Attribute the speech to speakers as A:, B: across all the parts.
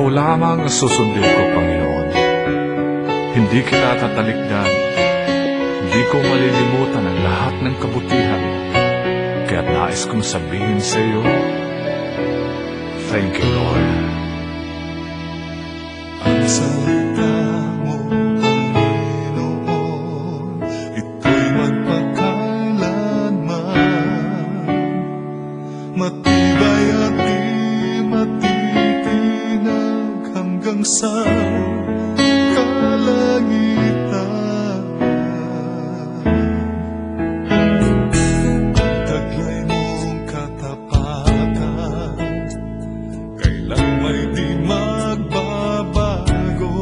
A: Ikaw lamang ang susundin ko, Panginoon. Hindi kita tatalikdan. Hindi ko malilimutan ang lahat ng kabutihan. Kaya nais kong sabihin sa iyo, thank you, Lord.
B: Ang salita mo, Panginoon, ito'y magpakailanman. Matibay at di matitinag hanggang sa kalangitan. Taglay mong katapatan, kailan may di magbabago.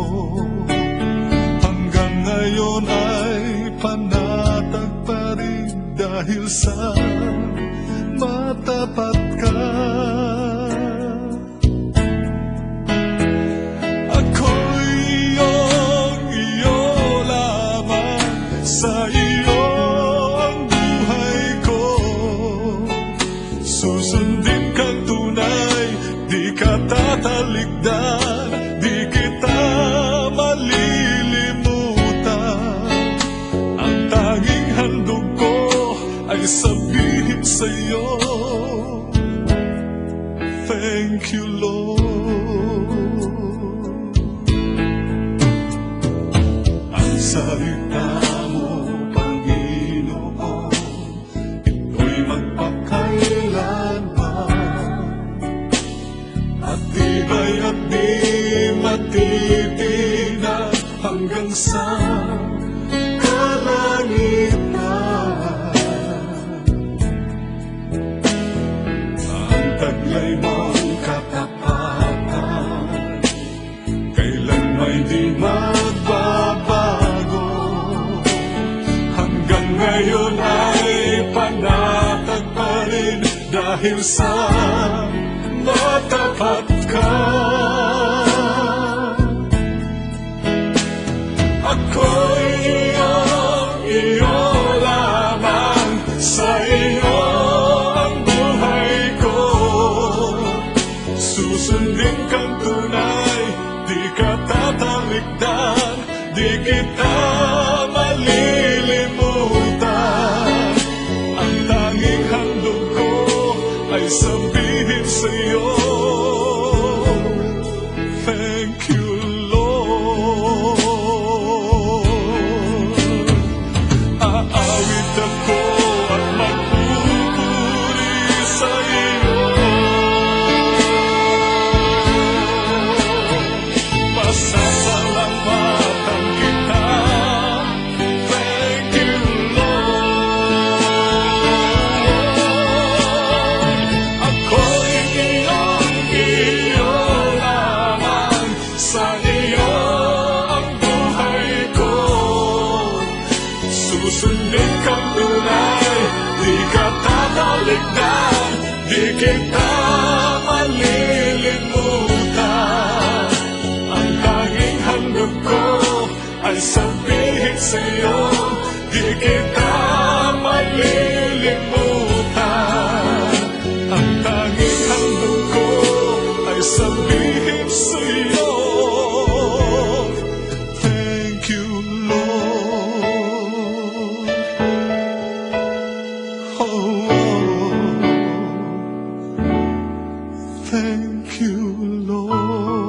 B: Hanggang ngayon ay panatag pa rin dahil sa matapat ka. Ako'y iyo lamang, sa iyo ang buhay ko. Susundin kang tunay, di ka tatalikdan, di kita malilimutan. Ang tanging handog ko ay sabihin sa'yo, thank you, Lord. Ang salita mo, Panginoon, ito'y magpakailanman. At tibay at di matitinag hanggang sa kalangitan. Ang taglay mong katapatan, kailan may di magbabago. Hanggang ngayon ay panatag pa rin dahil sa matapat ka. Ako'y iyo lamang, sa iyo ang buhay ko. Susundin kang tunay, di ka tatalikdan, di kita malilimutan. Ang tanging handog ko ay sabihin sa'yo, thank you, Lord. Aawit ako at magpupuri sa'yo. Pasasalamatan kita, thank you, Lord. Ako'y iyo lamang, sa iyo ang buhay ko. Susundin kang tunay, di ka tatalikdan, di kita malilimutan. Ang tanging handog ko ay sabihin sa'yo, di kita malilimutan. Ang tanging handog ko ay sabihin sa'yo, thank you, Lord. Oh, thank you, Lord.